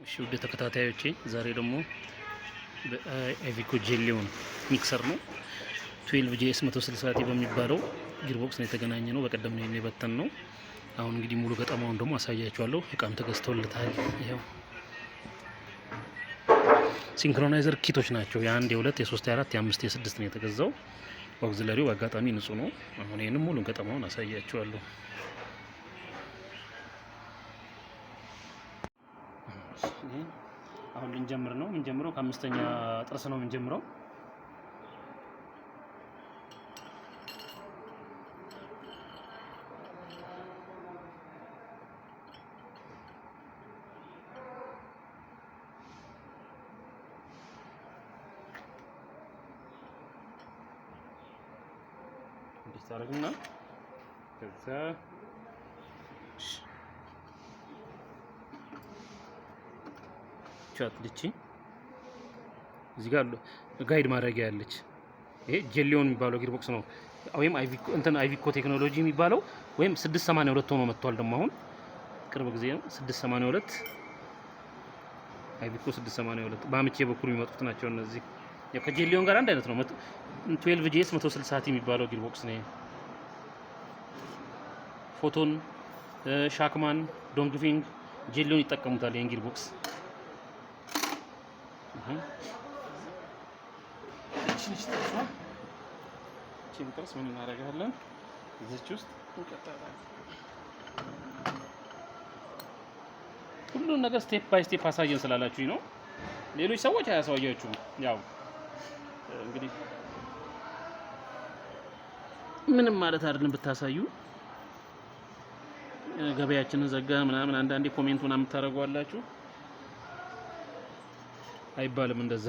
እሺ ውድ ተከታታዮቼ ዛሬ ደግሞ በአይቪኮ ጄሊዮን ሚክሰር ነው 12 ጂኤስ 160 በሚባለው ጊርቦክስ ነው የተገናኘ ነው። በቀደም ነው የበተን ነው። አሁን እንግዲህ ሙሉ ገጠማውን ደግሞ አሳያችኋለሁ። እቃም ተገዝተውልታል። ይሄው ሲንክሮናይዘር ኪቶች ናቸው። የ1 የ2 የ3 የ4 የ5 የ6 ነው የተገዛው። ኦክሲለሪው በአጋጣሚ ንጹህ ነው። አሁን ይሄንን ሙሉ ገጠማውን አሳያችኋለሁ። አሁን ልንጀምር ነው። የምንጀምረው ከአምስተኛ ጥርስ ነው የምንጀምረው። እንዴት ታደርግና ከዛ ቻት ልቺ እዚህ ጋር ጋይድ ማድረጊያ ያለች። ይሄ ጄሊዮን የሚባለው ጊርቦክስ ነው ወይም አይቪኮ ቴክኖሎጂ የሚባለው ወይም 682 ሆኖ መጥቷል። ደግሞ አሁን ቅርብ ጊዜ ነው 682 አይቪኮ 682 በአምቼ በኩል የሚመጡት ናቸው እነዚህ። ያው ከጄሊዮን ጋር አንድ አይነት ነው። 12 ጂኤስ 160 የሚባለው ጊርቦክስ ነው። ፎቶን፣ ሻክማን፣ ዶንግፊንግ ጄሊዮን ይጠቀሙታል ይሄን ጊርቦክስ። እቺን ጥርስ ምን እናደርጋለን? እዚች ውስጥ እንቀጣለን። ሁሉን ነገር ስቴፕ ባይ ስቴፕ አሳየን ስላላችሁኝ ነው። ሌሎች ሰዎች አያሳያችሁም። ያው እንግዲህ ምንም ማለት አይደለም ብታሳዩ። ገበያችንን ዘጋ ምናምን አንዳንዴ ኮሜንቱን የምታደርጉ አላችሁ። አይባልም እንደዛ።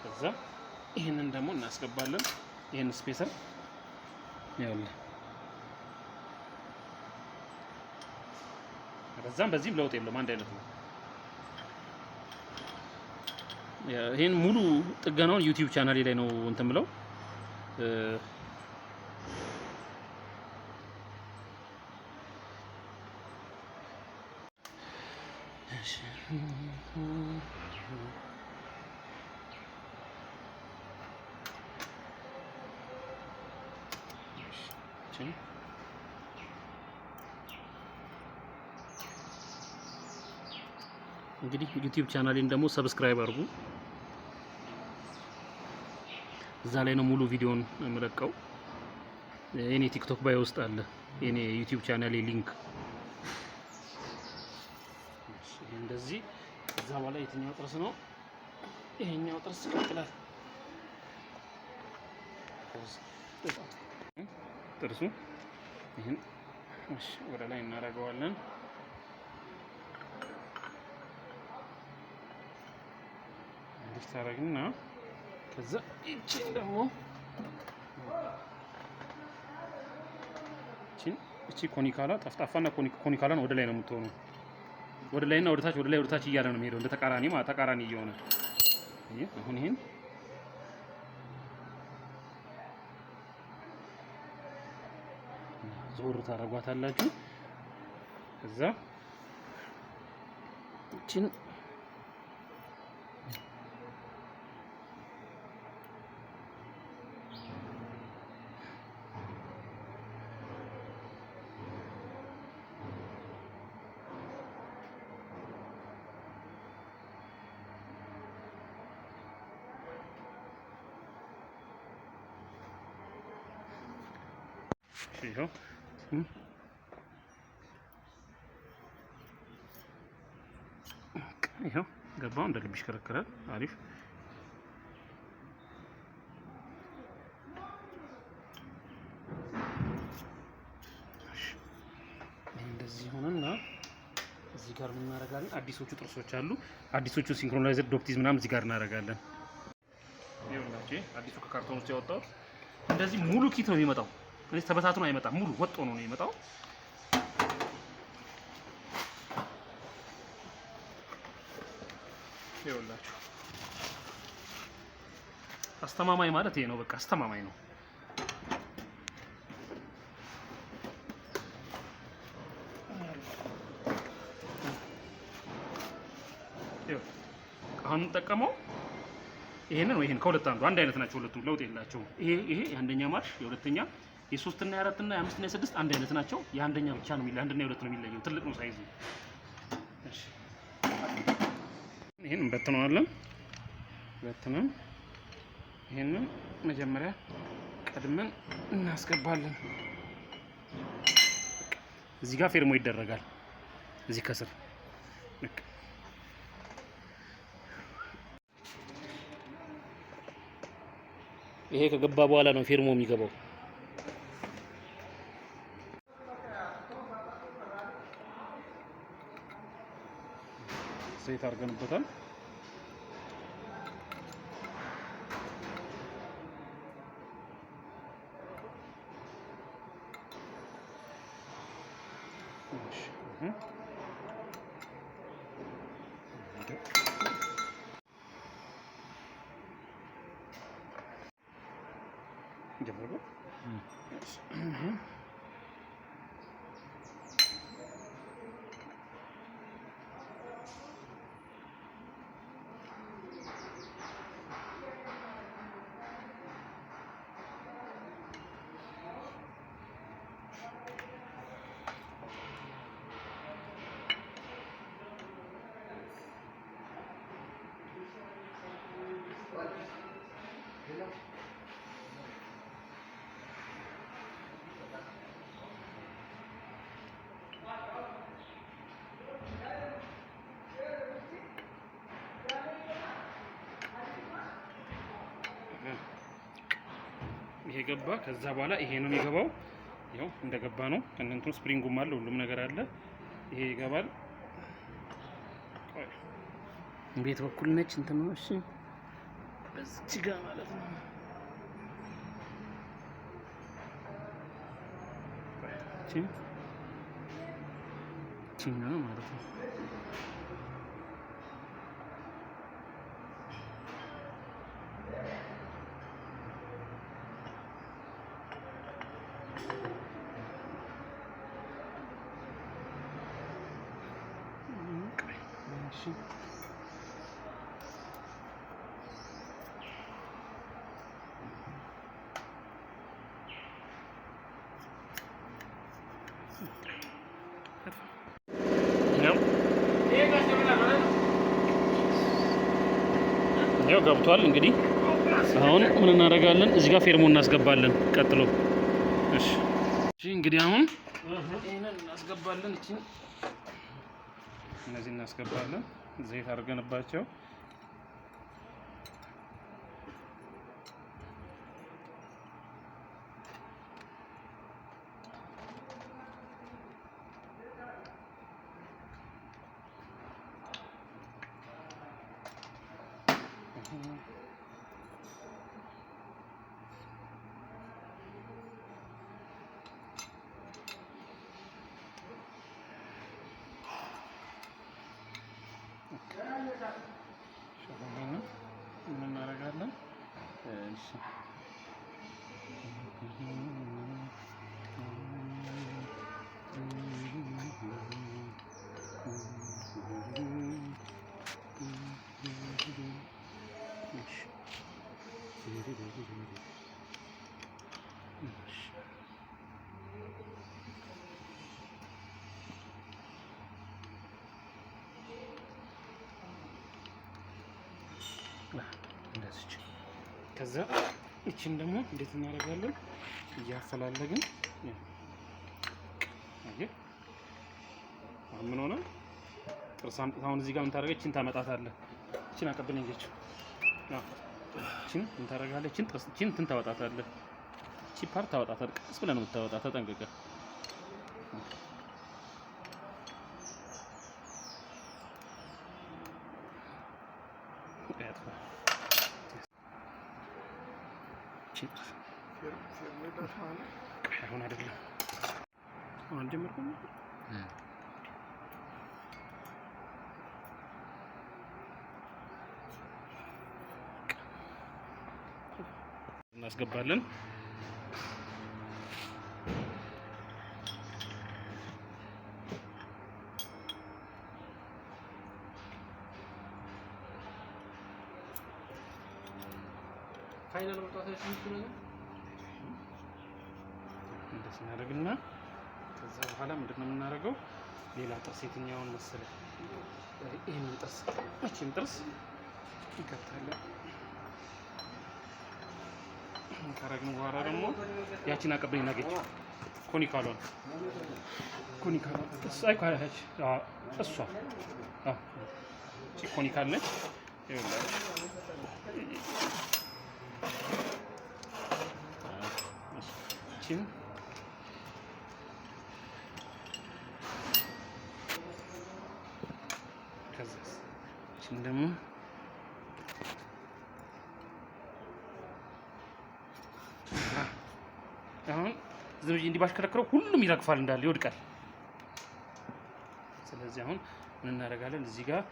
ከዛ ይሄንን ደግሞ እናስገባለን። ይሄን ስፔሰር ያውልህ። ከዛም በዚህም ለውጥ የለውም፣ አንድ አይነት ነው። ይሄን ሙሉ ጥገናውን ዩቲዩብ ቻናሌ ላይ ነው እንትን ብለው እንግዲህ ዩቲዩብ ቻናሌን ደግሞ ሰብስክራይብ አድርጉ። እዛ ላይ ነው ሙሉ ቪዲዮን የምለቀው። የኔ ቲክቶክ ባይ ውስጥ አለ የኔ ዩቲዩብ ቻናሌ ሊንክ። እንደዚህ እዛ በኋላ የትኛው ጥርስ ነው? ይሄኛው ጥርስ ይቀጥላል። ጥርሱ ይሄን እሺ ወደ ላይ እናደርገዋለን። እንዴት ታደርግና ከዛ እቺን ደግሞ እቺ ኮኒካላ ጠፍጣፋና ኮኒካላን ወደ ላይ ነው የምትሆነው። ወደ ላይና ወደ ታች እያለ ነው የሚሄደው። እንደ ተቃራኒ እየሆነ አሁን ይሄን ዞር ታደርጓታላችሁ። ከዛ እቺን ይሄው ይሄው ገባው። እንደ ልብ ይሽከረከራል። አሪፍ። እንደዚህ ሆነና እዚህ ጋር ምን እናደርጋለን? አዲሶቹ ጥርሶች አሉ። አዲሶቹ ሲንክሮናይዘር ዶፕቲዝ ምናምን እዚህ ጋር እናደርጋለን። ይኸውላችሁ አዲሱ ከካርቶን ውስጥ ያወጣው እንደዚህ ሙሉ ኪት ነው የሚመጣው። እዚህ ተበታትኖ አይመጣም። ሙሉ ወጥ ሆኖ ነው የሚመጣው። ይኸውላችሁ አስተማማኝ ማለት ይሄ ነው። በቃ አስተማማኝ ነው። ይኸው አሁን እንጠቀመው ይሄንን ወይ ይሄን ከሁለት አንዱ አይነት ናቸው ሁለቱም ለውጥ የላቸውም። ይሄ የአንደኛ ማርሽ የሁለተኛ የሶስትና የአራትና የአምስትና የስድስት አንድ አይነት ናቸው። የአንደኛ ብቻ ነው የሚለየው፣ አንድና የሁለት ነው የሚለየው። ትልቅ ነው ሳይዙ። እሺ ይሄን እንበትነዋለን። በትነን ይሄንን መጀመሪያ ቀድመን እናስገባለን። እዚህ ጋር ፌርሞ ይደረጋል። እዚህ ከስር ይሄ ከገባ በኋላ ነው ፌርሞ የሚገባው። ዘይት አድርገንበታል። ይሄ ገባ። ከዛ በኋላ ይሄ ነው የሚገባው። ያው እንደገባ ነው። ከእነንቱ ስፕሪንጉም አለ፣ ሁሉም ነገር አለ። ይሄ ይገባል። ቤት በኩል ነች እንትን ነው። እሺ በዚህ ጋር ማለት ነው። እቺ ነው ማለት ነው። ያው ገብቷል። እንግዲህ አሁን ምን እናደርጋለን? እዚህ ጋር ፌርሞ እናስገባለን። ቀጥሎ እሺ እንግዲህ አሁን ይሄንን እናስገባለን። እነዚህ እናስገባለን። ዘይት አድርገንባቸው ምን እናደርጋለን? እሺ እንደዚህ ከዛ እቺን ደግሞ እንዴት እናደርጋለን? እያፈላለግን አሁን ምን ሆነ? ጥርስ አምጥተህ አሁን እዚህ ጋር ምን ታደርገህ? እቺን ታመጣታለህ። እቺን አቀብለኝ እንጂ እቺን ምን ታደርጋለህ? እቺን ጥርስ እቺን እንትን ታወጣታለህ። እቺ ፓርት ታወጣታለህ። ቀስ ብለህ ነው የምታወጣው። ተጠንቀቀህ አሁን አይደለም አሁን ጀመርኩኝ። እናስገባለን። ፋይናል ወጣታችን ነው እንደዚህ እናደርግና ከዛ በኋላ ምንድነው የምናደርገው? ሌላ ጥርስ የትኛውን መሰለህ? ይሄንን ጥርስ እቺን ጥርስ እንከታለን። ካረግን በኋላ ደግሞ ያቺን አቀበኝ ናገች ኮኒካሏን እሷ አይካለች እሷ እቺ ኮኒካል ነች። ይኸውላችሁ እቺን ከዛስ እቺን ደግሞ አሁን ዝም ብዬ እንዲህ ባሽከረክረው ሁሉም ይረግፋል እንዳለ ይወድቃል። ስለዚህ አሁን ምን እናደርጋለን? እዚህ ጋር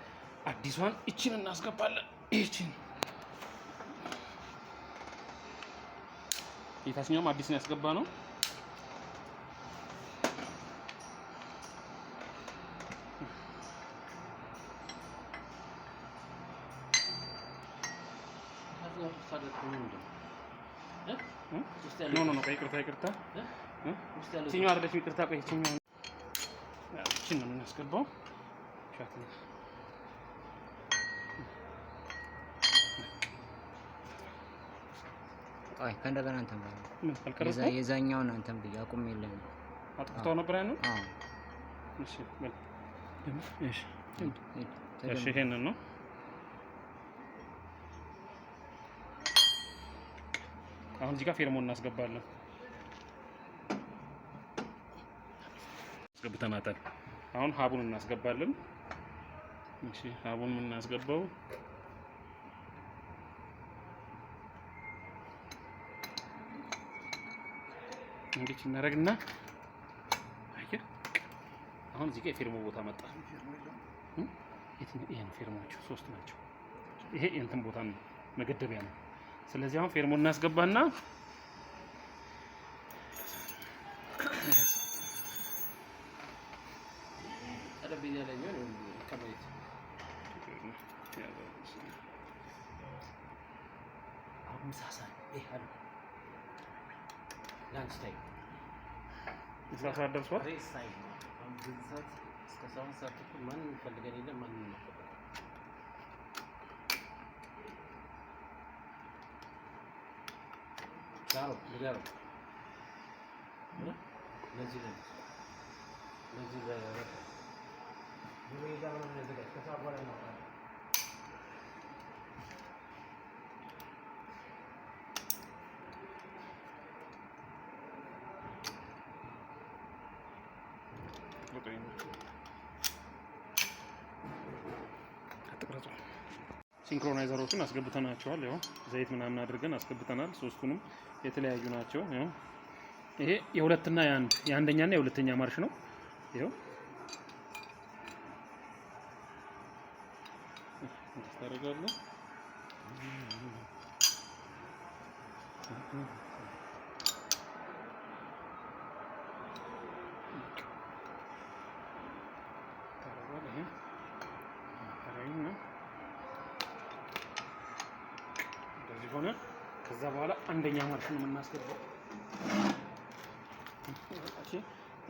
አዲሷን እቺን እናስገባለን። እቺን የታችኛውም አዲስ ነው ያስገባ ነው። ኖ ይቅርታ ይችኛው አይደለችም። ይቅርታ ቆይ ይችኛው እቺን ነው የምናስገባው። አይ ከእንደገና አንተም ምን አልቀረጽኩም። የዛኛውን አንተም ብዬ አቁም የለም አጥፍተው ነበር ያለው። እሺ እሺ ይሄንን ነው አሁን እዚህ ጋር ፌርሞን እናስገባለን። አስገብተናታል። አሁን ሀቡን እናስገባለን። እሺ ሀቡን የምናስገባው እንዴት እናደርግና አየህ፣ አሁን እዚህ ጋር የፌርሞ ቦታ መጣ። ይሄን ፌርሞቹ 3 ናቸው። ይሄ የእንትን ቦታ ነው፣ መገደቢያ ነው። ስለዚህ አሁን ፌርሞ እናስገባና ጠረጴዛ ላይ ነው ከመሬት አሁን ሳሳ ይሄ አለ ላንች ታይም እዛ ሰዓት ደርሷል። ሬስ ታይም አሁን ግንሳት እስከ 7 ሰዓት ተኩል ማንም ይፈልገን የለም ማንም ነው Claro, claro. ለዚህ ሲንክሮናይዘሮቹን አስገብተናቸዋል። ያው ዘይት ምናምን አድርገን አስገብተናል። 3ቱንም የተለያዩ ናቸው። ያው ይሄ የሁለትና የአንደኛና የሁለተኛ ማርሽ ነው። ይሄው ታደርጋለህ። ሆነ ከዛ በኋላ አንደኛ ማርሽ ነው የምናስገባው። እሺ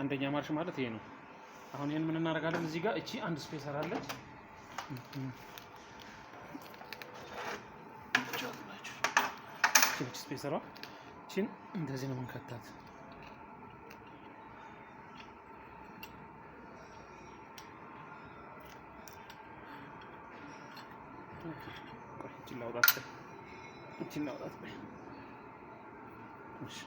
አንደኛ ማርሽ ማለት ይሄ ነው። አሁን ይሄን ምን እናደርጋለን? እዚህ ጋር እቺ አንድ ስፔሰር አለች። እቺ ስፔሰሯ እቺን እንደዚህ ነው የምንከታት። እቺን ላውጣት እቺን ላውጣት። እሺ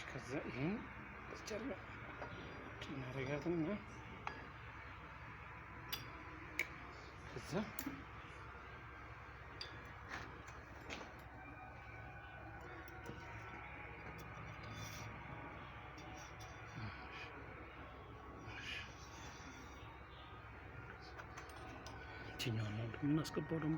ከዛ ይሄን ብቻለ እናደርጋትና ከዛ ይችኛውን ነው የምናስገባው ደግሞ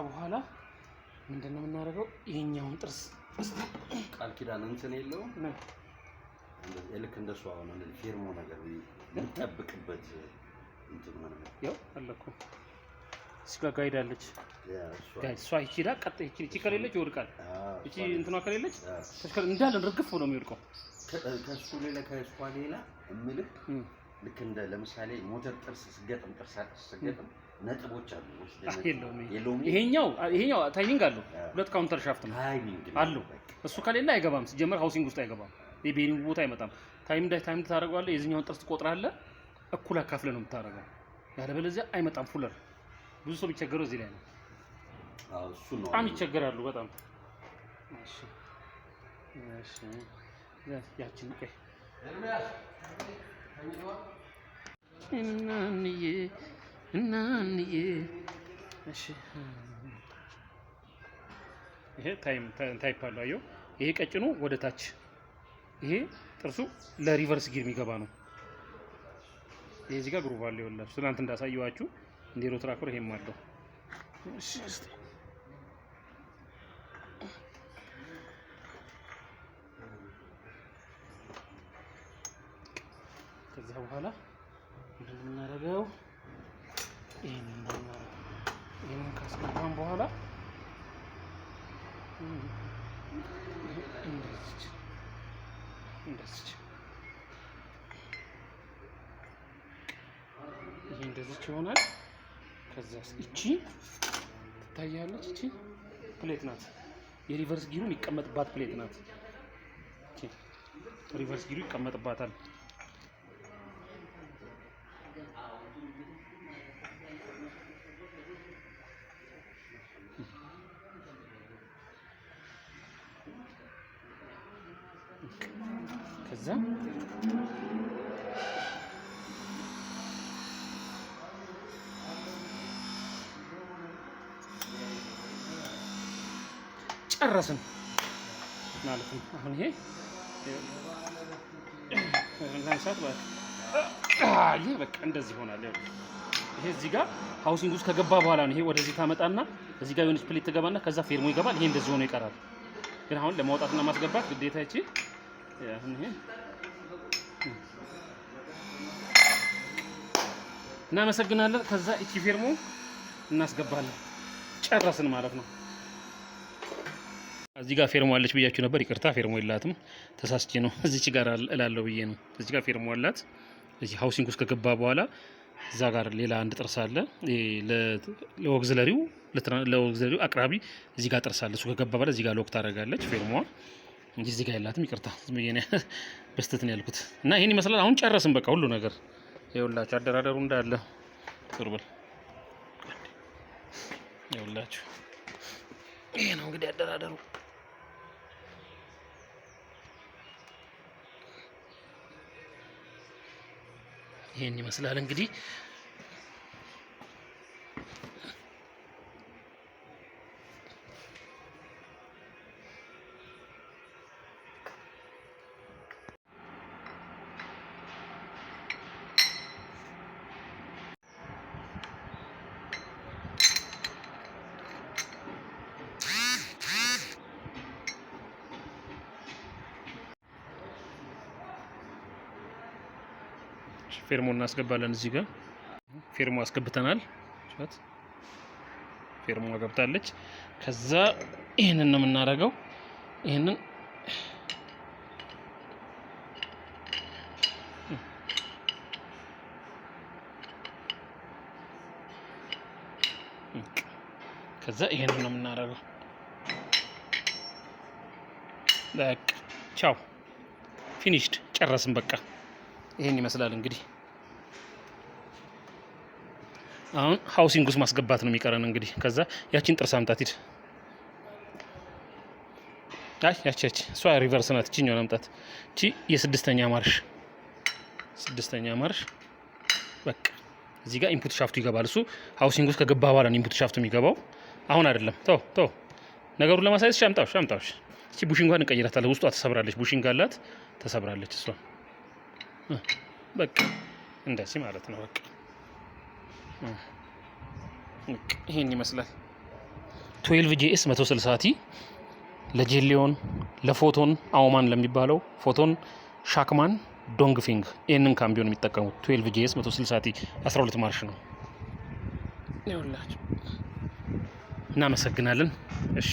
በኋላ ምንድነው የምናደርገው? ይሄኛውን ጥርስ ቃል ኪዳን እንትን የለውም ልክ እንደሱ አሁን ፌርሞ ነገር የምጠብቅበት እንትን ማለት ነው። ያው አለኩ እዚህ ጋር ጋይድ አለች። ጋይድ እሷ ይችላ ቀጥ ይቺ ከሌለች ይወድቃል። እቺ እንትኗ ከሌለች ተሽከር እንዳለ ርግፍ ነው የሚወድቀው። ከሱ ሌላ ከሷ ሌላ እምልህ ልክ እንደ ለምሳሌ ሞተር ጥርስ ስገጥም ነጥቦች አሉ የለውም። ይሄኛው ታይሚንግ አለው። 2 ካውንተር ሻፍት ነው አለው። እሱ ከሌለ አይገባም። ሲጀመር ሃውሲንግ ውስጥ አይገባም። የቤሪንግ ቦታ አይመጣም። ታይም ታደርገዋለህ። የዚህኛውን ጥርስ ትቆጥራለህ። እኩል አካፍለህ ነው የምታደርገው። ያለበለዚያ አይመጣም። ፉለር ብዙ ሰው ቢቸገረው እዚህ ላይ ነው። እሱ ነው በጣም ይቸገራሉ በጣም። እሺ ያችን ቀይ እናንዬ እሺ ይሄ ታይፕ አለው። አየው ይሄ ቀጭኑ ወደ ታች፣ ይሄ ጥርሱ ለሪቨርስ ጊር የሚገባ ነው። ይሄ እዚህ ጋር ግሩቭ አለው። ይኸውላችሁ ትናንት እንዳሳየዋችሁ እንደ ሮትራክተር ይሄም አለው። እሺ እስቲ ከዛ በኋላ ምንድን ነው የምናደርገው? ይሄንን ካስገባን በኋላ እንደዚች ይሄ እንደዚች ይሆናል። ከዛስ እቺ ትታያለች። እቺ ፕሌት ናት። የሪቨርስ ጊሩ የሚቀመጥባት ፕሌት ናት። እቺ ሪቨርስ ጊሩ ይቀመጥባታል። ከዛ ጨረስን ማለት ነው። አሁን ይሄ ላንሳት ይሄ በቃ እንደዚህ ይሆናል። ይሄ እዚህ ጋር ሃውሲንግ ውስጥ ከገባ በኋላ ነው። ይሄ ወደዚህ ታመጣና እዚህ ጋር የሆነች ፕሌት ትገባና ከዛ ፌርሞ ይገባል። ይሄ እንደዚህ ሆኖ ይቀራል። ግን አሁን ለማውጣትና ማስገባት ግዴታ ይቺ አሁን ይሄ እናመሰግናለን። ከዛ እቺ ፌርሞ እናስገባለን። ጨረስን ማለት ነው። እዚህ ጋር ፌርሞ አለች ብያችሁ ነበር። ይቅርታ ፌርሞ የላትም፣ ተሳስቼ ነው። እዚች ጋር እላለሁ ብዬ ነው። እዚህ ጋር ፌርሞ አላት። እዚህ ሃውሲንግ ውስጥ ከገባ በኋላ እዛ ጋር ሌላ አንድ ጥርስ አለ። ለኦግዚለሪው አቅራቢ እዚህ ጋር ጥርስ አለ። እሱ ከገባ በኋላ እዚህ ጋር ሎክ ታደርጋለች ፌርሞዋ እንጂ እዚህ ጋር የላትም። ይቅርታ ዝም ብዬ ነው በስተት ነው ያልኩት። እና ይሄን ይመስላል። አሁን ጨረስን በቃ ሁሉ ነገር። ይኸውላችሁ አደራደሩ እንዳለ ጥሩብል ይኸውላችሁ ይሄ ነው እንግዲህ አደራደሩ። ይሄን ይመስላል እንግዲህ። ፌርሞ እናስገባለን። እዚህ ጋር ፌርሞ አስገብተናል። ፌርሞ ገብታለች። ከዛ ይሄንን ነው የምናደርገው። ይሄንን ከዛ ይሄንን ነው የምናደርገው። በቃ ቻው ፊኒሽድ ጨረስን። በቃ ይሄን ይመስላል እንግዲህ። አሁን ሃውሲንግ ውስጥ ማስገባት ነው የሚቀረን እንግዲህ። ከዛ ያቺን ጥርስ አምጣት ሂድ። ያቺ እሷ ሪቨርስ ናት። እቺኛውን አምጣት። እቺ የስድስተኛ ማርሽ በቃ እዚህ ጋር ኢንፑት ሻፍቱ ይገባል። እሱ ሃውሲንግ ውስጥ ከገባ በኋላ ነው ኢንፑት ሻፍቱ የሚገባው። አሁን አይደለም። ተው ነገሩን ለማሳየት አምጣውሽ። እቺ ቡሽንጓን እንቀይራታለን። ውስጧ ተሰብራለች። ቡሽንግ አላት፣ ተሰብራለች እሷ። በቃ እንደዚህ ማለት ነው። በቃ ይሄን ይመስላል። 12 ጂኤስ 160 ቲ ለጄሊዮን ለፎቶን አውማን ለሚባለው ፎቶን ሻክማን ዶንግፊንግ ይህንን ካምቢዮን የሚጠቀሙት 12 ጂኤስ 160 ቲ 12 ማርሽ ነው። ይኸውላችሁ እናመሰግናለን። እሺ